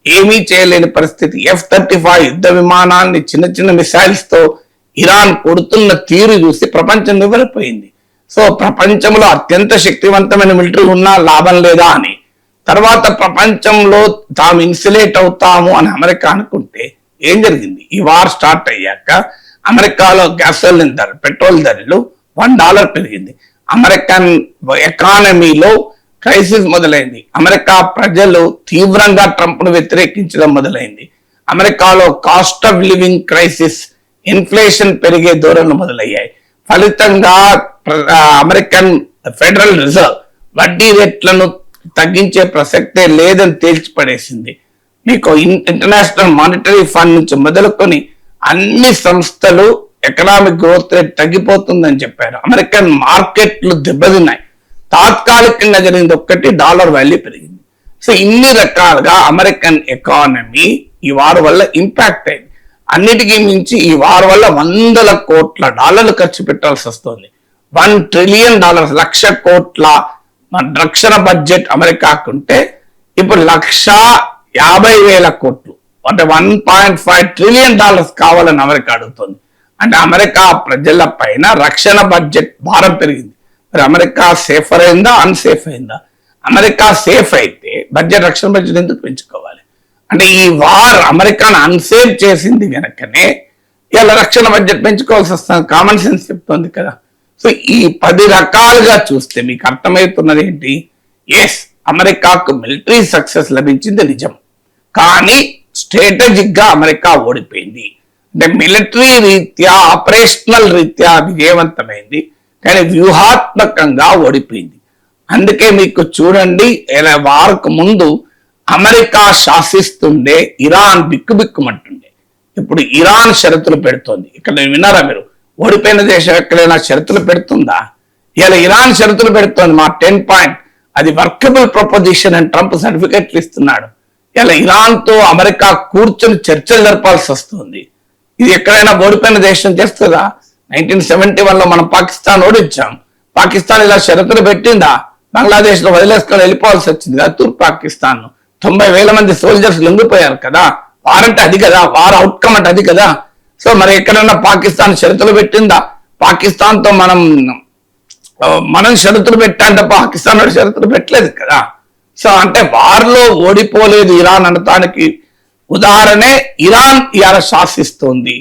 Speaker 2: ఏమీ చేయలేని పరిస్థితి. F-35 యుద్ధ విమానాన్ని చిన్న చిన్న మిసైల్స్ తో ఇరాన్ కొడుతున్న తీరు చూసి ప్రపంచం నివ్వెరపోయింది. సో ప్రపంచంలో అత్యంత శక్తివంతమైన మిలిటరీ ఉన్నా లాభం లేదా అని, తర్వాత ప్రపంచంలో తాము ఇన్సులేట్ అవుతాము అని అమెరికా అనుకుంటే ఏం జరిగింది? ఈ వార్ స్టార్ట్ అయ్యాక అమెరికాలో గ్యాసోలిన్ ధర, పెట్రోల్ ధరలు $1 పెరిగింది. అమెరికన్ ఎకానమీలో క్రైసిస్ మొదలైంది. అమెరికా ప్రజలు తీవ్రంగా ట్రంప్ ను వ్యతిరేకించడం మొదలైంది. అమెరికాలో cost of living crisis, inflation పెరిగే ధోరణులు మొదలయ్యాయి. ఫలితంగా అమెరికన్ ఫెడరల్ రిజర్వ్ వడ్డీ రేట్లను తగ్గించే ప్రసక్తే లేదని తేల్చిపడేసింది. మీకు ఇంటర్నేషనల్ మానిటరీ ఫండ్ నుంచి మొదలుకొని అన్ని సంస్థలు ఎకనామిక్ గ్రోత్ రేట్ తగ్గిపోతుందని చెప్పారు. అమెరికన్ మార్కెట్లు దెబ్బతిన్నాయి. తాత్కాలికంగా జరిగింది ఒక్కటి, డాలర్ వాల్యూ పెరిగింది. సో ఇన్ని రకాలుగా అమెరికన్ ఎకానమీ ఈ వార్ వల్ల ఇంపాక్ట్ అయింది. అన్నిటికీ మించి ఈ వార్ వల్ల $100 కోట్ల ఖర్చు పెట్టాల్సి వస్తుంది. $1 ట్రిలియన్, 1,00,000 కోట్ల రక్షణ బడ్జెట్ అమెరికాకు ఉంటే ఇప్పుడు 1,50,000 కోట్లు అంటే $1.5 ట్రిలియన్ కావాలని అమెరికా అడుగుతుంది. అంటే అమెరికా ప్రజల పైన రక్షణ బడ్జెట్ భారం పెరిగింది. మరి అమెరికా సేఫర్ అయిందా, అన్సేఫ్ అయిందా? అమెరికా సేఫ్ అయితే బడ్జెట్, రక్షణ బడ్జెట్ ఎందుకు పెంచుకోవాలి? అంటే ఈ వార్ అమెరికాను అన్సేఫ్ చేసింది వెనకనే ఇలా రక్షణ బడ్జెట్ పెంచుకోవాల్సి వస్తుంది. కామన్ సెన్స్ చెప్తుంది కదా. సో ఈ 10 రకాలుగా చూస్తే మీకు అర్థమవుతున్నది ఏంటి? ఎస్, అమెరికాకు మిలిటరీ సక్సెస్ లభించింది నిజం, కానీ స్ట్రాటజిక్ గా అమెరికా ఓడిపోయింది. అంటే మిలిటరీ రీత్యా, ఆపరేషనల్ రీత్యా విజయవంతమైంది, కానీ వ్యూహాత్మకంగా ఓడిపోయింది. అందుకే మీకు చూడండి, వారకు ముందు అమెరికా శాసిస్తుండే ఇరాన్ బిక్కుబిక్కుమంటుండే. ఇప్పుడు ఇరాన్ షరతులు పెడుతోంది. ఇక్కడ విన్నారా మీరు? ఓడిపోయిన దేశం ఎక్కడైనా షరతులు పెడుతుందా? ఇలా ఇరాన్ షరతులు పెడుతోంది. మా 10 పాయింట్ అది వర్కబుల్ ప్రపోజిషన్ అని ట్రంప్ సర్టిఫికెట్లు ఇస్తున్నాడు. ఇలా ఇరాన్ తో అమెరికా కూర్చొని చర్చలు జరపాల్సి వస్తుంది. ఇది ఎక్కడైనా ఓడిపోయిన దేశం చేస్తుందా? 1971 లో మనం పాకిస్తాన్ ఓడించాం. పాకిస్తాన్ ఇలా షరతులు పెట్టిందా? బంగ్లాదేశ్ లో వదిలేసుకొని వెళ్ళిపోవాల్సి వచ్చింది కదా. తూర్పు పాకిస్తాన్ 90,000 మంది సోల్జర్స్ లొంగిపోయారు కదా. వార్ అంటే అది కదా, వార్ అవుట్కమ్ అంటే అది కదా. సో మరి ఎక్కడైనా పాకిస్తాన్ షరతులు పెట్టిందా? పాకిస్తాన్ తో మనం షరతులు పెట్టాంటే పాకిస్తాన్ షరతులు పెట్టలేదు కదా. సో అంటే వార్లో ఓడిపోలేదు ఇరాన్ అనటానికి ఉదాహరణే ఇరాన్ ఇవాళ శాసిస్తోంది.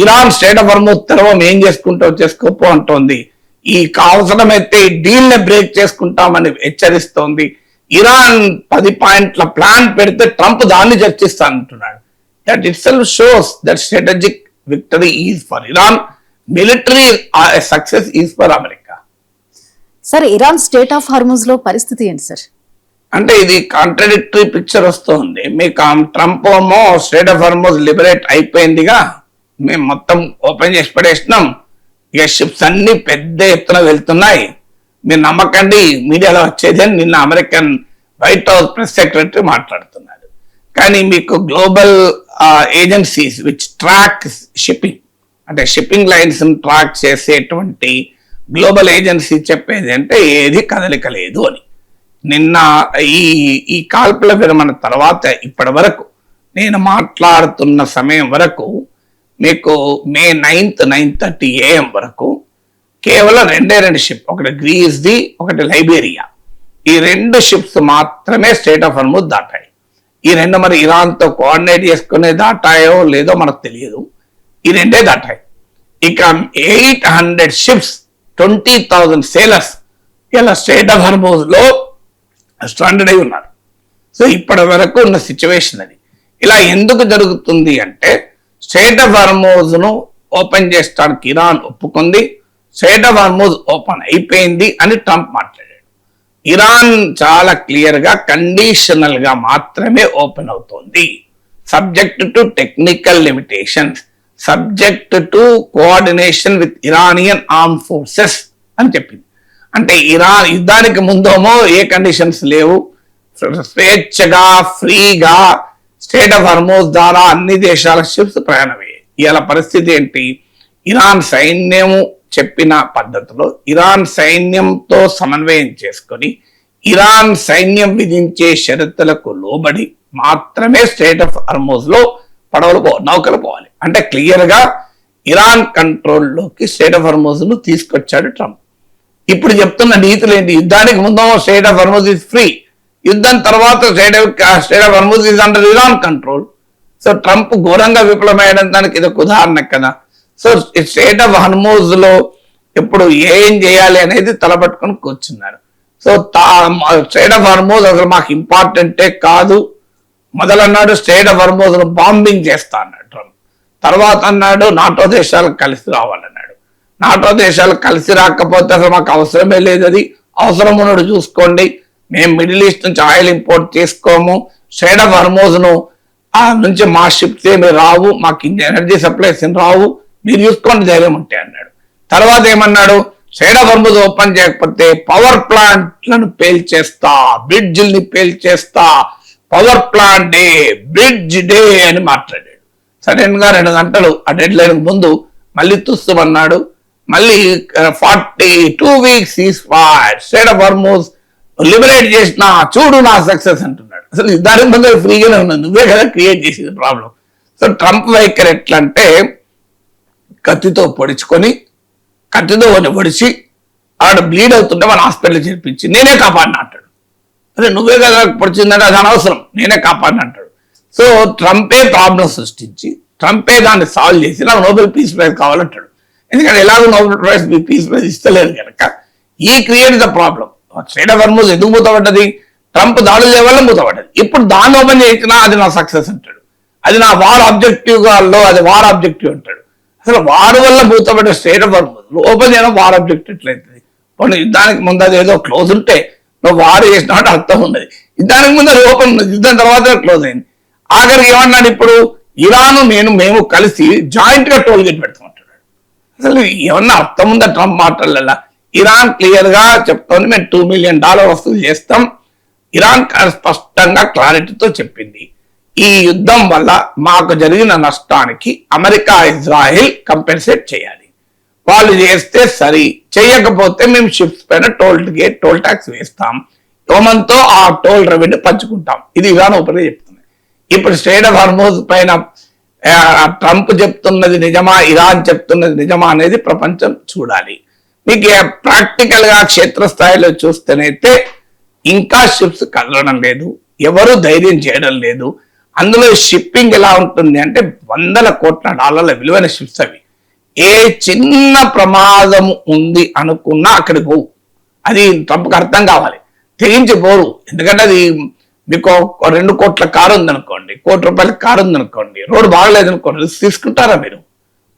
Speaker 2: ఇరాన్ స్టేట్ ఆఫ్ హార్మూజ్ తెరవం ఏం చేసుకుంటావు చేసుకోపో అంటోంది. ఈ అవసరమైతే ఈ డీల్ ని బ్రేక్ చేసుకుంటామని హెచ్చరిస్తోంది. ఇరాన్ 10 పాయింట్ల ప్లాన్ పెడితే ట్రంప్ దాన్ని చర్చిస్తానంటున్నాడు. That itself shows that strategic victory is for Iran, military success is for America.
Speaker 1: Sir, Iran strait of Hormuz లో పరిస్థితి ఏంటి సార్?
Speaker 2: అంటే ఇది కాంట్రడిక్టరీ పిక్చర్ వస్తుంది. మీకు ట్రంప్ ఏమో స్టేట్ ఆఫ్ హార్మూజ్ లిబరేట్ అయిపోయిందిగా, మేము మొత్తం ఓపెన్ చేసి పడేసినాం, ఇక షిప్స్ అన్ని పెద్ద ఎత్తున వెళ్తున్నాయి, మీరు నమ్మకండి మీడియాలో వచ్చేది అని నిన్న American white House press secretary మాట్లాడుతున్నాడు. కానీ మీకు global agencies which track shipping, అంటే షిప్పింగ్ లైన్స్ ట్రాక్ చేసేటువంటి గ్లోబల్ ఏజెన్సీ చెప్పేది అంటే ఏది కదలిక లేదు అని. నిన్న ఈ కాల్పుల విరమణ తర్వాత ఇప్పటి వరకు నేను మాట్లాడుతున్న సమయం వరకు మీకు మే 9th 9:30 AM వరకు కేవలం 2 షిప్, ఒకటి గ్రీస్ది, ఒకటి లైబేరియా, ఈ 2 షిప్స్ మాత్రమే స్టేట్ ఆఫ్ హార్మూజ్ దాటాయి. ఈ 2 మరి ఇరాన్ తో కోఆర్డినేట్ చేసుకునే దాటాయో లేదో మనకు తెలియదు, ఈ 2 దాటాయి. ఇక 800 షిప్స్, 20,000 సేలర్స్ ఇలా స్టేట్ ఆఫ్ హార్మూజ్ లో స్ట్రాండెడ్ అయి ఉన్నారు. సో ఇప్పటి వరకు ఉన్న సిచ్యువేషన్ అది. ఇలా ఎందుకు జరుగుతుంది అంటే స్టేట్ ఆఫ్ హార్మూజ్ ను ఓపెన్ చేయడానికి ఇరాన్ ఒప్పుకుంది, స్టేట్ ఆఫ్ హార్మూజ్ ఓపెన్ అయిపోయింది అని ట్రంప్ మాట్లాడాడు. ఇరాన్ చాలా క్లియర్ గా కండిషనల్ గా మాత్రమే ఓపెన్ అవుతోంది, subject to technical limitations, subject to coordination with Iranian arm forces అని చెప్పింది. అంటే ఇరాన్ యుద్ధానికి ముందేమో ఏ కండిషన్స్ లేవు, స్వేచ్ఛగా ఫ్రీగా స్టేట్ ఆఫ్ హర్మోజ్ ద్వారా అన్ని దేశాల షిప్స్ ప్రయాణమయ్యాయి. ఇవాళ పరిస్థితి ఏంటి? ఇరాన్ సైన్యం చెప్పిన పద్ధతిలో ఇరాన్ సైన్యంతో సమన్వయం చేసుకొని ఇరాన్ సైన్యం విధించే షరతులకు లోబడి మాత్రమే స్టేట్ ఆఫ్ హర్మోజ్ లో నౌకలు పోవాలి. అంటే క్లియర్ గా ఇరాన్ కంట్రోల్లోకి స్టేట్ ఆఫ్ హర్మోజ్ ను తీసుకొచ్చాడు ట్రంప్. ఇప్పుడు చెప్తున్న నీతులు ఏంటి? యుద్ధానికి ముందు state of Hormuz is free, యుద్ధం తర్వాత state of Hormuz is under Iran control. So Trump ఘోరంగా విఫలమయ్యడం దానికి ఇది ఒక ఉదాహరణ కదా. సో స్టేట్ ఆఫ్ హర్మోజ్ లో ఇప్పుడు ఏం చేయాలి అనేది తలపట్టుకొని కూర్చున్నారు. సో స్టేట్ ఆఫ్ హర్మోజ్ అసలు మాకు ఇంపార్టెంటే కాదు. మొదలన్నాడు స్టేట్ ఆఫ్ హర్మోజ్ ను బాంబింగ్ చేస్తా అన్నాడు ట్రంప్. తర్వాత అన్నాడు నాటో దేశాలకు కలిసి రావాలన్నాడు. నాటో దేశాలు కలిసి రాకపోతే అసలు మాకు అవసరమే లేదు, అది అవసరం ఉన్నట్టు చూసుకోండి, మేము మిడిల్ ఈస్ట్ నుంచి ఆయిల్ ఇంపోర్ట్ చేసుకోము, స్టేట్ ఆఫ్ హర్మోజ్ ను ఆ నుంచి మా షిప్స్ ఏమి రావు, మాకు ఎనర్జీ సప్లైస్ ఏమి రావు, మీరు చూసుకోండి ధైర్యం ఉంటే అన్నాడు. తర్వాత ఏమన్నాడు? స్టేట్ ఆఫ్ హర్మోజ్ ఓపెన్ చేయకపోతే పవర్ ప్లాంట్లను పేల్చేస్తా, బ్రిడ్జిల్ని పేల్చేస్తా, power plant day, bridge day అని మాట్లాడాడు. సడన్ గా 2 గంటలు ఆ డెడ్ లైన్ ముందు మళ్ళీ తుస్తామన్నాడు. మళ్ళీ 42 weeks is fire, state of Hormuz liberate చేసిన చూడు నా సక్సెస్ అంటున్నాడు. అసలు దాని ముందు ఫ్రీగానే ఉన్నది, నువ్వే కదా క్రియేట్ చేసింది ప్రాబ్లం. సో ట్రంప్ వైఖరి ఎట్లా అంటే కత్తితో పొడుచుకొని కత్తితో పొడిచి ఆడ బ్లీడ్ అవుతుంటే మన హాస్పిటల్ చేర్పించి నేనే కాపాడిన అంటాడు. అదే నువ్వే కదా పొడిచిందంటే అది అనవసరం, నేనే కాపాడిన అంటాడు. సో ట్రంపే ప్రాబ్లం సృష్టించి ట్రంపే దాన్ని సాల్వ్ చేసి నాకు నోబెల్ పీస్ ప్రైజ్ కావాలంటాడు. ఎందుకంటే ఎలాగో నోబెల్ ప్రైజ్ పీస్ ప్రైజ్ ఇస్తలేదు కనుక ఈ create the problem. State of Hormuz ఎందుకు మూతపడ్డది? ట్రంప్ దాడులు వల్ల మూతపడ్డది. ఇప్పుడు దాన్ని ఓపెన్ చేసినా అది నా సక్సెస్ అంటాడు, అది నా వార్ ఆబ్జెక్టివ్ గాల్లో అది వార్ ఆబ్జెక్టివ్ అంటాడు. అసలు వారు వల్ల మూతపడ్డ స్టేట్ ఆఫ్ హర్మోజ్ ఓపెన్ చేయడం వార్ ఆబ్జెక్టివ్ ఎట్లయితుంది? పోనీ యుద్ధానికి ముందు అది ఏదో క్లోజ్ ఉంటే నువ్వు వారు చేసినట్టు అర్థం ఉన్నది. యుద్ధానికి ముందు అది ఓపెన్ ఉన్నది, యుద్ధం తర్వాత క్లోజ్ అయింది. ఆఖరికి ఏమన్నాడు? ఇప్పుడు ఇరాను మేము కలిసి జాయింట్ గా టోల్ గేట్ పెడతామంటాడు. అసలు ఏమన్నా అర్థం ఉందా ట్రంప్ మాటలలో? ఇరాన్ క్లియర్ గా చెప్తోంది మేము $2 million వసూలు చేస్తాం. ఇరాన్ స్పష్టంగా క్లారిటీతో చెప్పింది ఈ యుద్ధం వల్ల మాకు జరిగిన నష్టానికి అమెరికా ఇజ్రాయెల్ కంపెన్సేట్ చేయాలి, వాళ్ళు చేస్తే సరి, చేయకపోతే మేము షిప్స్ పైన టోల్ ట్యాక్స్ వేస్తాం, యోమంతో ఆ టోల్ రెవెన్యూ పంచుకుంటాం. ఇది ఇరాన్ ఓపెన్ చెప్తుంది. ఇప్పుడు స్టేట్ ఆఫ్ హర్మోజ్ పైన ట్రంప్ చెప్తున్నది నిజమా, ఇరాన్ చెప్తున్నది నిజమా అనేది ప్రపంచం చూడాలి. మీకు ప్రాక్టికల్ గా క్షేత్రస్థాయిలో చూస్తేనైతే ఇంకా షిప్స్ కదలడం లేదు, ఎవరు ధైర్యం చేయడం లేదు. అందులో షిప్పింగ్ ఎలా ఉంటుంది అంటే $100 కోట్ల విలువైన షిప్స్ అవి. ఏ చిన్న ప్రమాదం ఉంది అనుకున్నా అక్కడికి పోవు. అది ట్రంప్కి అర్థం కావాలి, తెగించి పోరు. ఎందుకంటే అది మీకు 2 కోట్ల కారు ఉందనుకోండి, ₹1 కోటి కారు ఉందనుకోండి, రోడ్డు బాగలేదు అనుకోండి, రిస్క్ తీసుకుంటారా మీరు?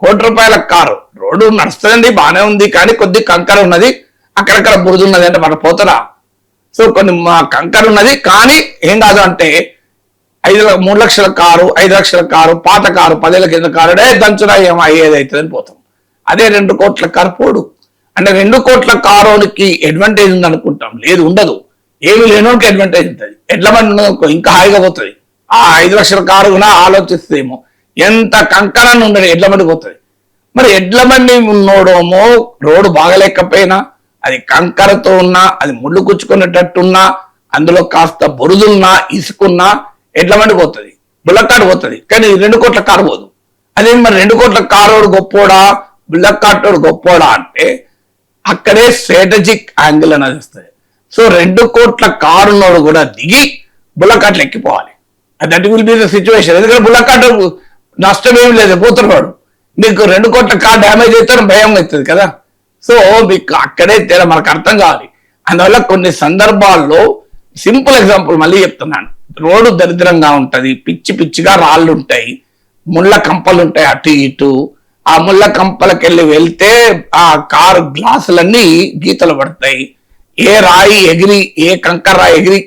Speaker 2: ₹1 కోటి కారు రోడ్డు నడుస్తుందండి, బాగానే ఉంది, కానీ కొద్ది కంకర ఉన్నది, అక్కడక్కడ బురద ఉన్నది అంటే మన పోతారా? సో కొన్ని కంకర ఉన్నది కానీ ఏం కాదు అంటే 3 లక్షల కారు, 5 లక్షల కారు, పాత కారు, 10 ఏళ్ల కింద కారు దంచురా ఏమో అయ్యేదైతుందని పోతాం. అదే 2 కోట్ల కారు పోడు. అంటే 2 కోట్ల కారుకి అడ్వాంటేజ్ ఉంది అనుకుంటాం, లేదు, ఉండదు. ఏమి లేనోకి అడ్వాంటేజ్ ఉంటుంది. ఎడ్ల బండి ఉన్నదనుకో ఇంకా హాయిగా పోతుంది. ఆ 5 లక్షల కారు కూడా ఆలోచిస్తేమో ఎంత కంకరాన్ని ఉండదు, ఎడ్ల బండి పోతుంది. మరి ఎడ్ల బండి ఉన్నోడేమో రోడ్డు బాగలేకపోయినా, అది కంకరతో ఉన్నా, అది ముళ్ళు గుచ్చుకునేటట్టున్నా, అందులో కాస్త బురుదున్నా, ఇసుకున్నా ఎడ్ల బండి పోతుంది, బుల్లక్కాడు పోతుంది. కానీ 2 కోట్ల కారు పోదు. అదే మరి 2 కోట్ల కారోడు గొప్పోడా, బుల్లక్కాటోడు గొప్పోడా అంటే అక్కడే స్ట్రాటజిక్ యాంగిల్ అనేది వస్తుంది. సో 2 కోట్ల కారున్నోడు కూడా దిగి బుల్లకాట్లు ఎక్కిపోవాలి. That will be the situation. ఎందుకంటే బుల్లకాటు నష్టం ఏమి లేదు, పోతున్నాడు. మీకు 2 కోట్ల కార్ డ్యామేజ్ అవుతారని భయం అవుతుంది కదా. సో మీకు అక్కడే తేడా మనకు అర్థం కావాలి. అందువల్ల కొన్ని సందర్భాల్లో సింపుల్ ఎగ్జాంపుల్ మళ్ళీ చెప్తున్నాను, రోడ్డు దరిద్రంగా ఉంటది, పిచ్చి పిచ్చిగా రాళ్ళు ఉంటాయి, ముళ్ళ కంపలు ఉంటాయి అటు ఇటు. ఆ ముళ్ళ కంపలకెళ్ళి వెళ్తే ఆ కారు గ్లాసులన్నీ గీతలు పడతాయి. ఏ రాయి ఎగిరి ఏ కంకర రాయి ఎగిరి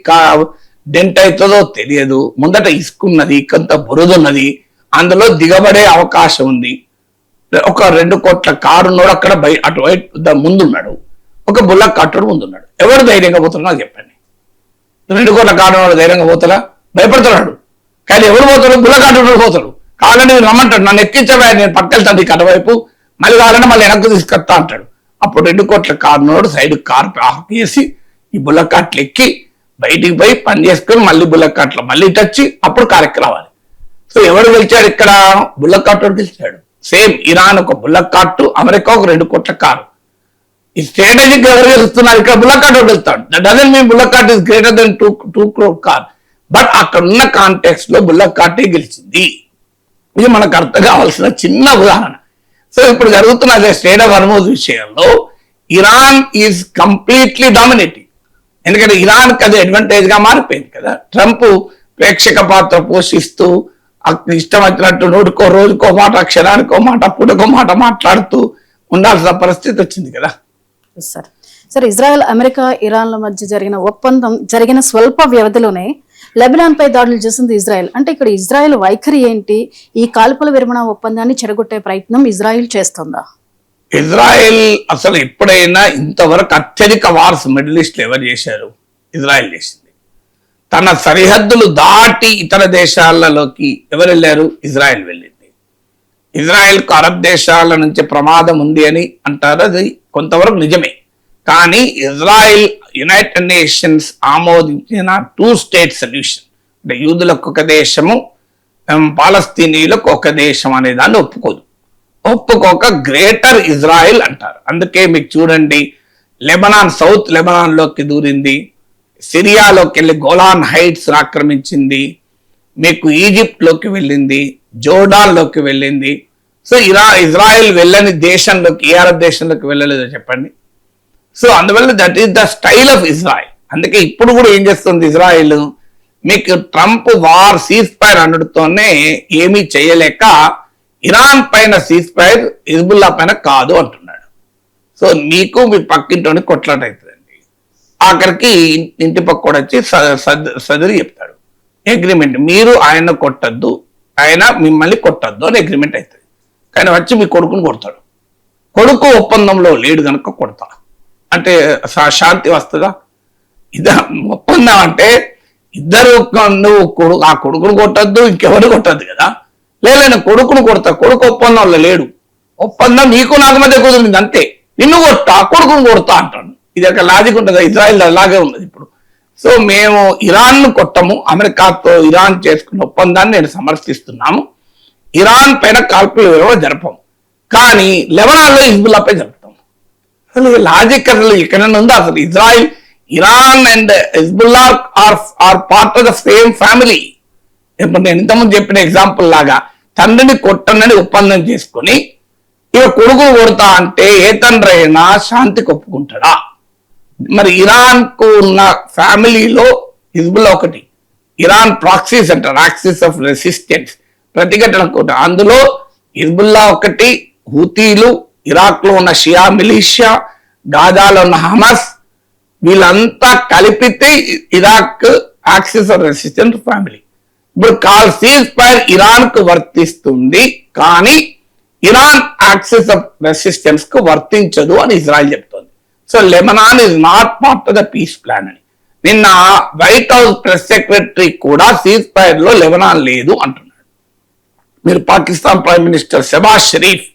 Speaker 2: డెంట్ అవుతుందో తెలియదు. ముందట ఇసుకున్నది, కొంత బురదున్నది, అందులో దిగబడే అవకాశం ఉంది. ఒక 2 కోట్ల కారు ఉన్నాడు అక్కడ, అటు ముందున్నాడు, ఒక బుల్లక్ కార్డు ముందున్నాడు. ఎవరు ధైర్యంగా పోతున్నాడు నాకు చెప్పండి. 2 కోట్ల కారు ఉన్నాడు ధైర్యంగా పోతారా? భయపడుతున్నాడు. కానీ ఎవరు పోతాడు? బుల్లక్ కార్డు పోతాడు. కావాలని రమ్మంటాడు, నన్ను ఎక్కించబోయా, నేను పట్టుకెళ్తాను ఈ కటవైపు, మళ్ళీ కావాలంటే మళ్ళీ వెనక్కి తీసుకొస్తా అంటాడు. అప్పుడు 2 కోట్ల కారునోడు సైడ్ కార్ ఆపేసి ఈ బుల్లక్ కార్ట్లు ఎక్కి బయటికి పోయి పని చేసుకొని మళ్ళీ బుల్లక్ కార్ట్లో మళ్ళీ టచ్చి అప్పుడు కారెక్కి రావాలి. సో ఎవరు గెలిచాడు ఇక్కడ? బుల్లక్ కార్ట్ గెలిచాడు. సేమ్ ఇరాన్ ఒక బుల్లక్ కార్టు, అమెరికా ఒక 2 కోట్ల కారు. ఈ స్ట్రాటజిక్ ఎవరు గెలుస్తున్నారు? ఇక్కడ బుల్లక్ కార్ట్ గెలుస్తాడు. That doesn't mean bullock cart is greater than 2 crore car. But అక్కడ ఉన్న కాంటెక్స్ట్ లో బుల్లక్ కార్టే గెలిచింది. ఇది మనకు అర్థం కావాల్సిన చిన్న ఉదాహరణ. సో ఇప్పుడు జరుగుతున్న అదే స్టేట్ ఆఫ్ హర్మోజ్ విషయంలో ఇరాన్ ఈజ్ కంప్లీట్లీ డామినేటింగ్. ఎందుకంటే ఇరాన్కి అది అడ్వాంటేజ్ గా మారిపోయింది కదా. ట్రంప్ ప్రేక్షక పాత్ర పోషిస్తూ ఇష్టం వచ్చినట్టు నోటికో రోజుకో మాట, క్షణానికో మాట, పూటకో మాట మాట్లాడుతూ ఉండాల్సిన పరిస్థితి వచ్చింది కదా.
Speaker 1: సార్ ఇజ్రాయెల్, అమెరికా, ఇరాన్ల మధ్య జరిగిన ఒప్పందం జరిగిన స్వల్ప వ్యవధిలోనే లెబనాన్ పై దాడులు చేసింది ఇజ్రాయెల్. అంటే ఇక్కడ ఇజ్రాయెల్ వైఖరి ఏంటి? ఈ కాల్పుల విరమణ ఒప్పందాన్ని చెడగొట్టే ప్రయత్నం ఇజ్రాయెల్ చేస్తుందా?
Speaker 2: ఇజ్రాయెల్ అసలు ఎప్పుడైనా ఇంతవరకు అత్యధిక వార్స్ మిడిల్ ఈస్ట్ లో ఎవరు చేశారు? ఇజ్రాయెల్ చేసింది. తన సరిహద్దులు దాటి ఇతర దేశాలలోకి ఎవరు వెళ్ళారు? ఇజ్రాయెల్ వెళ్ళింది. ఇజ్రాయెల్కు అరబ్ దేశాల నుంచి ప్రమాదం ఉంది అని అంటారు, అది కొంతవరకు నిజమే. కానీ ఇజ్రాయెల్ యునైటెడ్ నేషన్స్ ఆమోదించిన 2 state సొల్యూషన్, అంటే యూదులకు ఒక దేశము, పాలస్తీనీయులకు ఒక దేశం అనే దాన్ని ఒప్పుకోక గ్రేటర్ ఇజ్రాయెల్ అంటారు. అందుకే మీకు చూడండి, లెబనాన్ సౌత్ లెబనాన్ లోకి దూరింది, సిరియాలోకి వెళ్ళి గోలాన్ హైట్స్ ఆక్రమించింది, మీకు ఈజిప్ట్ లోకి వెళ్ళింది, జోర్డాన్ లోకి వెళ్ళింది. సో ఇజ్రాయెల్ వెళ్ళని దేశంలోకి ఏ అరబ్ దేశంలోకి వెళ్ళలేదో చెప్పండి. సో అందువల్ల that is the style of Israel. అందుకే ఇప్పుడు కూడా ఏం చేస్తుంది ఇజ్రాయెల్? మీకు ట్రంప్ వార్ సీజ్ ఫైర్ అనడంతోనే ఏమీ చేయలేక ఇరాన్ పైన సీజ్ ఫైర్, హిజ్బుల్లా పైన కాదు అంటున్నాడు. సో మీకు మీ పక్కింటోని కొట్లాట అవుతుందండి. ఆఖరికి ఇంటి పక్క వచ్చి సదిరి చెప్తాడు అగ్రిమెంట్, మీరు ఆయన కొట్టద్దు, ఆయన మిమ్మల్ని కొట్టద్దు అని అగ్రిమెంట్ అవుతుంది. కానీ వచ్చి మీ కొడుకుని కొడతాడు. కొడుకు ఒప్పందంలో లేడు కనుక కొడతా అంటే శాంతి వస్తుందా? ఇది ఒప్పందం అంటే ఇద్దరు, నువ్వు ఆ కొడుకును కొట్టద్దు, ఇంకెవరు కొట్టద్దు కదా. నేను కొడుకును కొడతా, కొడుకు ఒప్పందంలో లేడు, ఒప్పందం నీకు నాకు మధ్య కుదిరింది అంతే, నిన్ను కొట్టా, కొడుకును కొడతా అంటాడు. ఇది ఒక లాజిక్ ఉంటుంది. ఇజ్రాయెల్ అలాగే ఉన్నది ఇప్పుడు. సో మేము ఇరాన్ను కొట్టము, అమెరికాతో ఇరాన్ చేసుకున్న ఒప్పందాన్ని నేను సమర్థిస్తున్నాము, ఇరాన్ పైన కాల్పులు విరమణ జరపము, కానీ లెబనాన్లో హిజ్బుల్లాపై జరుపుతాం. అసలు లాజిక్ అసలు ఎక్కడైనా ఉందా? అసలు Israel, Iran and Hezbollah are part of the same family. ఇప్పుడు నేను ఇంతకుముందు చెప్పిన ఎగ్జాంపుల్ లాగా తండ్రిని కొట్టనని ఒప్పందం చేసుకొని ఇక కొడుకు కొడతా అంటే ఏ తండ్రి అయినా శాంతికి ఒప్పుకుంటాడా? మరి ఇరాన్ కు ఉన్న ఫ్యామిలీలో హిజ్బుల్లా ఒకటి, ఇరాన్ ప్రాక్సీస్ అంటారు, యాక్సిస్ ఆఫ్ రెసిస్టెన్స్, ప్రతిఘటన కూడా. అందులో హిజ్బుల్లా ఒకటి, హూతీలు, ఇరాక్ లో ఉన్న షియా మిలిషియా, గాజాలో ఉన్న హమాస్, వీళ్ళంతా కలిపితే Iraq axis of resistance family. ఇప్పుడు కాల్ సీజ్ ఫైర్ ఇరాన్ కు వర్తిస్తుంది, కానీ ఇరాన్ యాక్సిస్ ఆఫ్ రెసిస్టెన్స్ కు వర్తించదు అని ఇజ్రాయెల్ చెప్తోంది. So Lebanon is not part of the peace plan అని. నిన్న వైట్ హౌస్ ప్రెస్ సెక్రటరీ కూడా సీజ్ ఫైర్ లో లెబనాన్ లేదు అంటున్నాడు. మీరు పాకిస్తాన్ ప్రైమ్ మినిస్టర్ షెబాజ్ షరీఫ్,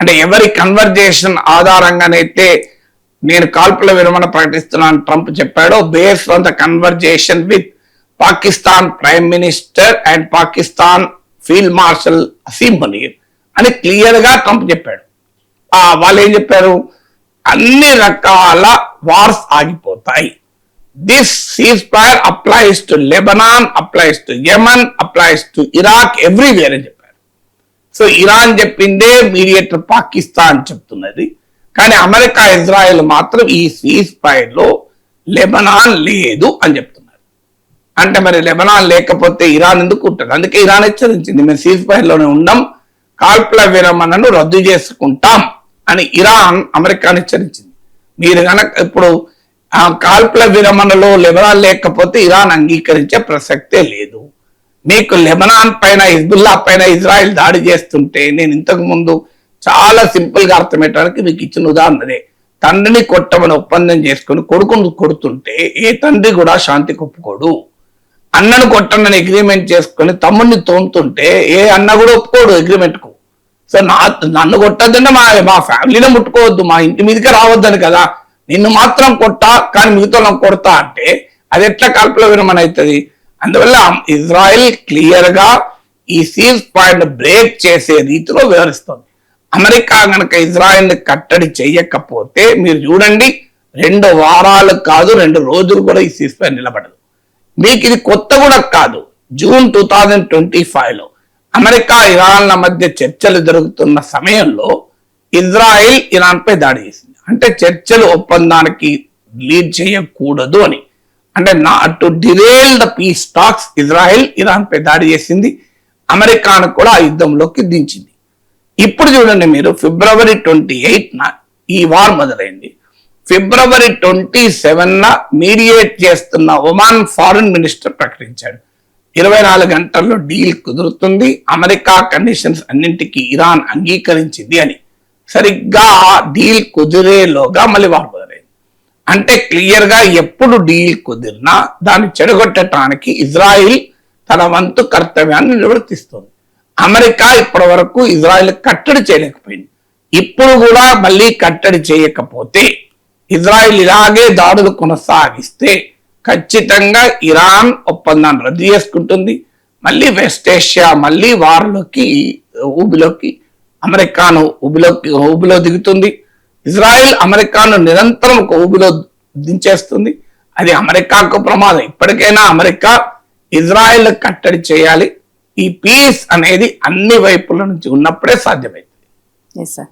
Speaker 2: అంటే ఎవరి కన్వర్జేషన్ ఆధారంగానైతే నేను కాల్పుల విరమణ ప్రకటిస్తున్నాను ట్రంప్ చెప్పాడో, based on the conversation with Pakistan prime minister and Pakistan field marshal Asim Munir అని క్లియర్ గా ట్రంప్ చెప్పాడు. వాళ్ళు ఏం చెప్పారు? అన్ని రకాల వార్స్ ఆగిపోతాయి. This cease fire applies to Lebanon, applies to Yemen, applies to Iraq, everywhere అని చెప్పారు. సో ఇరాన్ చెప్పిందే, మీడియేటర్ పాకిస్తాన్ చెప్తున్నది. కానీ అమెరికా, ఇజ్రాయెల్ మాత్రం ఈ సీజ్ ఫైర్ లో లెబనాన్ లేదు అని చెప్తున్నారు. అంటే మరి లెబనాన్ లేకపోతే ఇరాన్ ఎందుకు ఉంటుంది? అందుకే ఇరాన్ హెచ్చరించింది, మేము సీజ్ ఫైర్ లోనే ఉండం, కాల్పుల విరమణను రద్దు చేసుకుంటాం అని ఇరాన్ అమెరికాను హెచ్చరించింది. మీరు కనుక ఇప్పుడు ఆ కాల్పుల విరమణలో లెబనాన్ లేకపోతే ఇరాన్ అంగీకరించే ప్రసక్తే లేదు. మీకు లెబనాన్ పైన హిజ్బుల్లా పైన ఇజ్రాయెల్ దాడి చేస్తుంటే నేను ఇంతకు ముందు చాలా సింపుల్ గా అర్థమయ్యడానికి మీకు ఇచ్చిన ఉదాహరణదే. తండ్రిని కొట్టమని ఒప్పందం చేసుకుని కొడుకును కొడుతుంటే ఏ తండ్రి కూడా శాంతికి ఒప్పుకోడు. అన్నను కొట్టనని అగ్రిమెంట్ చేసుకుని తమ్ముడిని తోముతుంటే ఏ అన్న కూడా ఒప్పుకోడు అగ్రిమెంట్ కు. సో నన్ను కొట్టద్దంటే మా ఫ్యామిలీనే ముట్టుకోవద్దు, మా ఇంటి మీదకే రావద్దని కదా, నిన్ను మాత్రం కొట్టా కానీ మిగతా కొడతా అంటే అది ఎట్లా కాల్పుల విరమణ అవుతుంది? అందువల్ల ఇజ్రాయెల్ క్లియర్ గా ఈ సీజ్ పాయింట్ బ్రేక్ చేసే రీతిలో వివరిస్తుంది. అమెరికా గనక ఇజ్రాయెల్ ని కట్టడి చెయ్యకపోతే మీరు చూడండి 2 వారాలు కాదు 2 రోజులు కూడా ఈ సీజ్ పాయింట్ నిలబడదు. మీకు ఇది కొత్త కూడా కాదు. జూన్ 2025లో అమెరికా ఇరాన్ల మధ్య చర్చలు జరుగుతున్న సమయంలో ఇజ్రాయెల్ ఇరాన్ పై దాడి చేసింది. అంటే చర్చలు ఒప్పందానికి లీడ్ చేయకూడదు అని, అంటే to derail the peace talks Israel Iran పై దాడి చేసింది. అమెరికాను కూడా ఆ యుద్ధంలోకి దించింది. ఇప్పుడు చూడండి మీరు February 28న ఈ వార్ మొదలైంది. February 27న మీడియేట్ చేస్తున్న ఒమాన్ ఫారెన్ మినిస్టర్ ప్రకటించాడు 24 గంటల్లో డీల్ కుదురుతుంది, అమెరికా కండిషన్స్ అన్నింటికి ఇరాన్ అంగీకరించింది అని. సరిగ్గా డీల్ కుదిరేలోగా మళ్ళీ వార్ మొదలైంది. అంటే క్లియర్ గా ఎప్పుడు డీల్ కుదిరినా దాన్ని చెడగొట్టడానికి ఇజ్రాయిల్ తన వంతు కర్తవ్యాన్ని నిర్వర్తిస్తుంది. అమెరికా ఇప్పటి వరకు ఇజ్రాయిల్ కట్టడి చేయలేకపోయింది. ఇప్పుడు కూడా మళ్ళీ కట్టడి చేయకపోతే ఇజ్రాయిల్ ఇలాగే దాడులు కొనసాగిస్తే ఖచ్చితంగా ఇరాన్ ఒప్పందాన్ని రద్దు చేసుకుంటుంది. మళ్ళీ వెస్ట్ ఏషియా మళ్ళీ వారిలోకి ఊబిలోకి అమెరికాను ఊబిలో దిగుతుంది. ఇజ్రాయిల్ అమెరికాను నిరంతరం ఒక ఊబిలో దించేస్తుంది. అది అమెరికాకు ప్రమాదం. ఇప్పటికైనా అమెరికా ఇజ్రాయిల్ కట్టడి చేయాలి. ఈ పీస్ అనేది అన్ని వైపుల నుంచి ఉన్నప్పుడే సాధ్యమైంది.
Speaker 1: Yes sir.